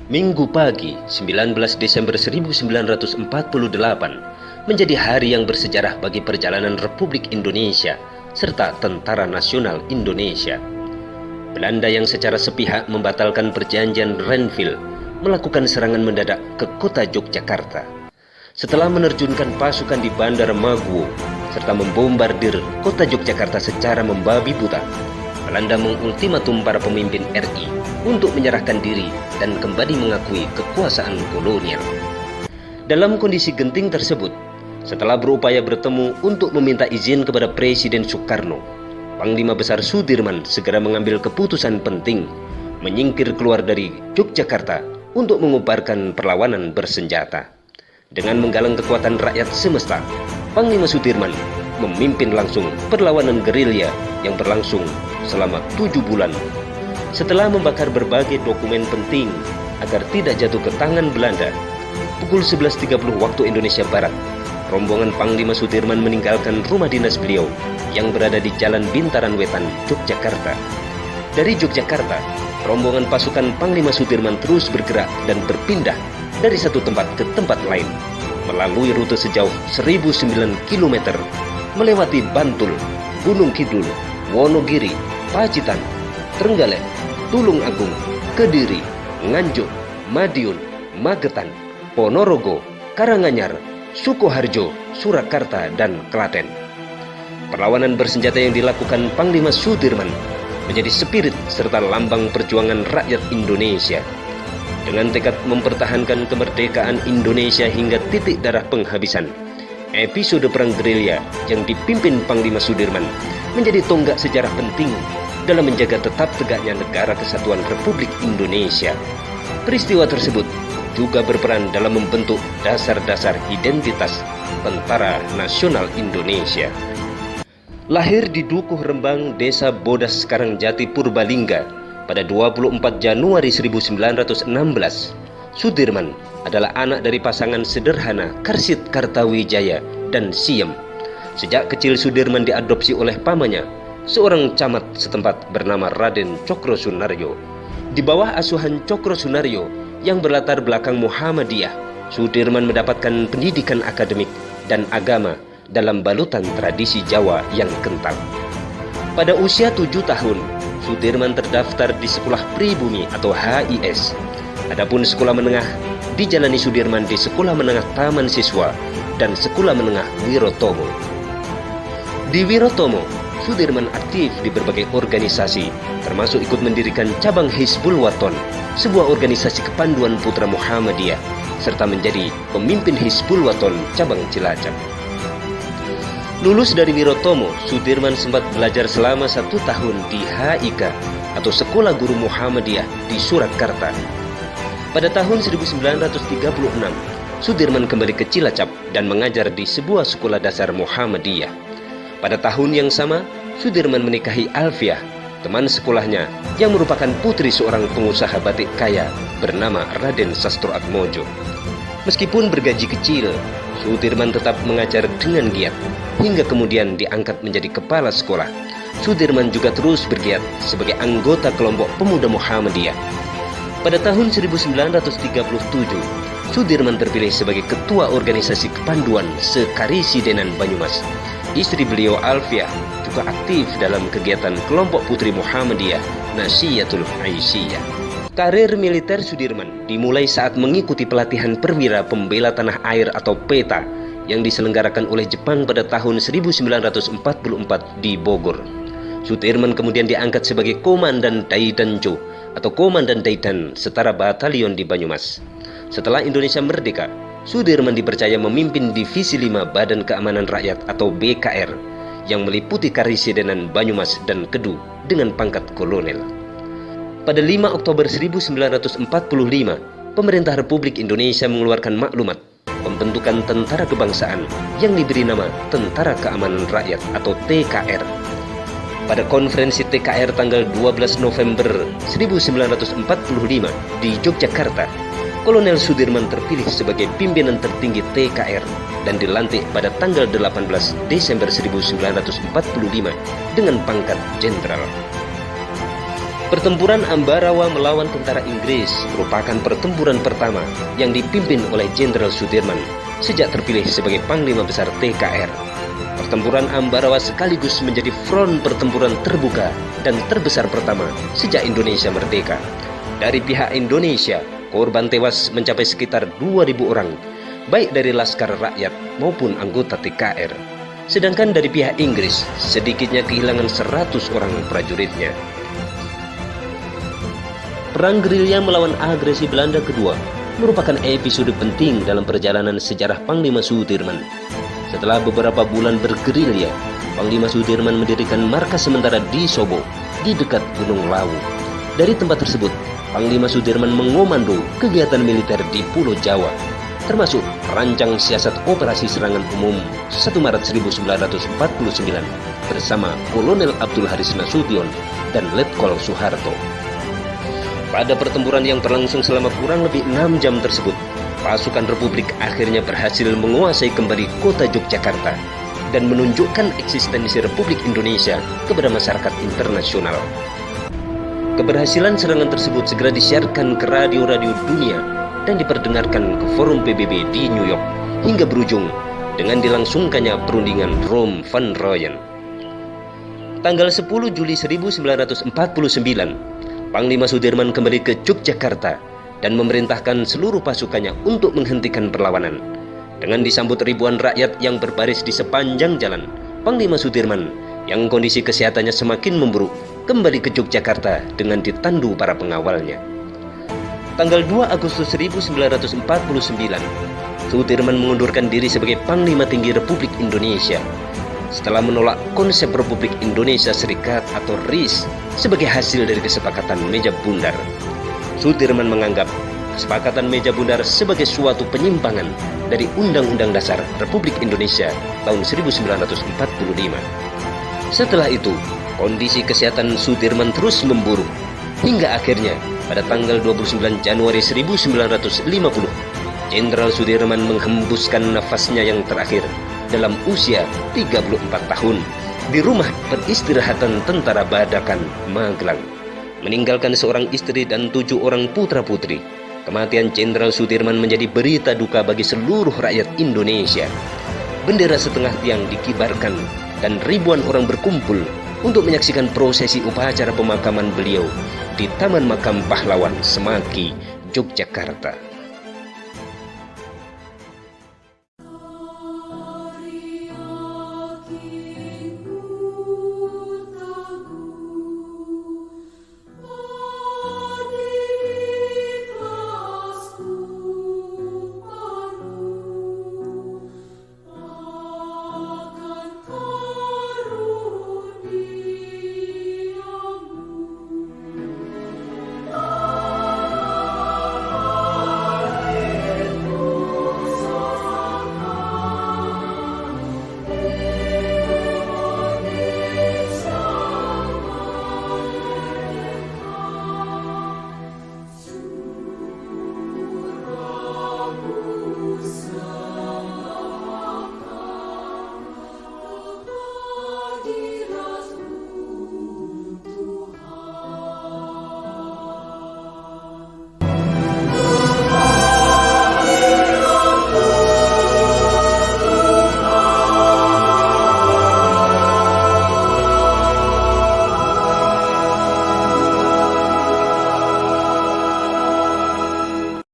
Minggu pagi, 19 Desember 1948, menjadi hari yang bersejarah bagi perjalanan Republik Indonesia serta Tentara Nasional Indonesia. Belanda yang secara sepihak membatalkan perjanjian Renville melakukan serangan mendadak ke kota Yogyakarta. Setelah menerjunkan pasukan di Bandar Maguwo serta membombardir kota Yogyakarta secara membabi buta, Belanda mengultimatum para pemimpin RI untuk menyerahkan diri dan kembali mengakui kekuasaan kolonial. Dalam kondisi genting tersebut, setelah berupaya bertemu untuk meminta izin kepada Presiden Soekarno, Panglima Besar Sudirman segera mengambil keputusan penting menyingkir keluar dari Yogyakarta untuk mengubarkan perlawanan bersenjata. Dengan menggalang kekuatan rakyat semesta, Panglima Sudirman memimpin langsung perlawanan gerilya yang berlangsung selama 7 bulan. Setelah membakar berbagai dokumen penting agar tidak jatuh ke tangan Belanda, pukul 11.30 waktu Indonesia Barat, rombongan Panglima Sudirman meninggalkan rumah dinas beliau yang berada di Jalan Bintaran Wetan, Yogyakarta. Dari Yogyakarta, rombongan pasukan Panglima Sudirman terus bergerak dan berpindah dari satu tempat ke tempat lain melalui rute sejauh 1.009 km, melewati Bantul, Gunung Kidul, Wonogiri, Pacitan, Trenggalek, Tulung Agung, Kediri, Nganjuk, Madiun, Magetan, Ponorogo, Karanganyar, Sukoharjo, Surakarta, dan Klaten. Perlawanan bersenjata yang dilakukan Panglima Sudirman menjadi spirit serta lambang perjuangan rakyat Indonesia. Dengan tekad mempertahankan kemerdekaan Indonesia hingga titik darah penghabisan, episode perang gerilya yang dipimpin Panglima Sudirman menjadi tonggak sejarah penting dalam menjaga tetap tegaknya negara kesatuan Republik Indonesia. Peristiwa tersebut juga berperan dalam membentuk dasar-dasar identitas Tentara Nasional Indonesia. Lahir di Dukuh Rembang, Desa Bodas Karangjati, Purbalingga pada 24 Januari 1916, Sudirman adalah anak dari pasangan sederhana Karsid Kartawijaya dan Siem. Sejak kecil Sudirman diadopsi oleh pamannya, seorang camat setempat bernama Raden Cokro Sunaryo. Di bawah asuhan Cokro Sunaryo yang berlatar belakang Muhammadiyah, Sudirman mendapatkan pendidikan akademik dan agama dalam balutan tradisi Jawa yang kental. Pada usia 7 tahun, Sudirman terdaftar di Sekolah Pribumi atau HIS. Adapun sekolah menengah dijalani Sudirman di Sekolah Menengah Taman Siswa dan Sekolah Menengah Wirotomo. Di Wirotomo, Sudirman aktif di berbagai organisasi, termasuk ikut mendirikan cabang Hizbul Waton, sebuah organisasi kepanduan putra Muhammadiyah, serta menjadi pemimpin Hizbul Waton cabang Cilacap. Lulus dari Wirotomo, Sudirman sempat belajar selama 1 tahun di HIK atau Sekolah Guru Muhammadiyah di Surakarta. Pada tahun 1936, Sudirman kembali ke Cilacap dan mengajar di sebuah sekolah dasar Muhammadiyah. Pada tahun yang sama, Sudirman menikahi Alfiah, teman sekolahnya yang merupakan putri seorang pengusaha batik kaya bernama Raden Sastroatmojo. Meskipun bergaji kecil, Sudirman tetap mengajar dengan giat hingga kemudian diangkat menjadi kepala sekolah. Sudirman juga terus bergiat sebagai anggota kelompok pemuda Muhammadiyah. Pada tahun 1937, Sudirman terpilih sebagai ketua organisasi kepanduan Sekarisidenan Banyumas. Istri beliau Alfiah juga aktif dalam kegiatan kelompok putri Muhammadiyah Nasiyatul Aisyah. Karir militer Sudirman dimulai saat mengikuti pelatihan perwira pembela tanah air atau PETA yang diselenggarakan oleh Jepang pada tahun 1944 di Bogor. Sudirman kemudian diangkat sebagai Komandan Daidanjo atau Komandan Daidan setara batalion di Banyumas. Setelah Indonesia merdeka, Sudirman dipercaya memimpin Divisi 5 Badan Keamanan Rakyat atau BKR yang meliputi Karisidenan Banyumas dan Kedu dengan pangkat kolonel. Pada 5 Oktober 1945, pemerintah Republik Indonesia mengeluarkan maklumat pembentukan tentara kebangsaan yang diberi nama Tentara Keamanan Rakyat atau TKR. Pada konferensi TKR tanggal 12 November 1945 di Yogyakarta, Kolonel Sudirman terpilih sebagai pimpinan tertinggi TKR dan dilantik pada tanggal 18 Desember 1945 dengan pangkat jenderal. Pertempuran Ambarawa melawan tentara Inggris merupakan pertempuran pertama yang dipimpin oleh Jenderal Sudirman sejak terpilih sebagai Panglima Besar TKR. Pertempuran Ambarawa sekaligus menjadi front pertempuran terbuka dan terbesar pertama sejak Indonesia merdeka. Dari pihak Indonesia, korban tewas mencapai sekitar 2.000 orang, baik dari Laskar Rakyat maupun anggota TKR. Sedangkan dari pihak Inggris, sedikitnya kehilangan 100 orang prajuritnya. Perang gerilya melawan agresi Belanda kedua merupakan episode penting dalam perjalanan sejarah Panglima Sudirman. Setelah beberapa bulan bergerilya, Panglima Sudirman mendirikan markas sementara di Sobo, di dekat Gunung Lawu. Dari tempat tersebut, Panglima Sudirman mengomando kegiatan militer di Pulau Jawa, termasuk merancang siasat operasi serangan umum 1 Maret 1949 bersama Kolonel Abdul Haris Nasution dan Letkol Soeharto. Pada pertempuran yang berlangsung selama kurang lebih 6 jam tersebut, pasukan Republik akhirnya berhasil menguasai kembali kota Yogyakarta dan menunjukkan eksistensi Republik Indonesia kepada masyarakat internasional. Keberhasilan serangan tersebut segera disiarkan ke radio-radio dunia dan diperdengarkan ke forum PBB di New York hingga berujung dengan dilangsungkannya perundingan Rome Van Rooyen. Tanggal 10 Juli 1949, Panglima Sudirman kembali ke Yogyakarta dan memerintahkan seluruh pasukannya untuk menghentikan perlawanan. Dengan disambut ribuan rakyat yang berbaris di sepanjang jalan, Panglima Sudirman yang kondisi kesehatannya semakin memburuk kembali ke Yogyakarta dengan ditandu para pengawalnya. Tanggal 2 Agustus 1949, Sudirman mengundurkan diri sebagai Panglima Tinggi Republik Indonesia setelah menolak konsep Republik Indonesia Serikat atau RIS sebagai hasil dari kesepakatan Meja Bundar. Sudirman menganggap kesepakatan Meja Bundar sebagai suatu penyimpangan dari Undang-Undang Dasar Republik Indonesia tahun 1945. Setelah itu, kondisi kesehatan Sudirman terus memburuk hingga akhirnya pada tanggal 29 Januari 1950, Jenderal Sudirman menghembuskan nafasnya yang terakhir dalam usia 34 tahun di rumah peristirahatan Tentara Baadakan, Magelang, meninggalkan seorang istri dan 7 orang putra-putri. Kematian Jenderal Sudirman menjadi berita duka bagi seluruh rakyat Indonesia. Bendera setengah tiang dikibarkan dan ribuan orang berkumpul untuk menyaksikan prosesi upacara pemakaman beliau di Taman Makam Pahlawan Semaki, Yogyakarta.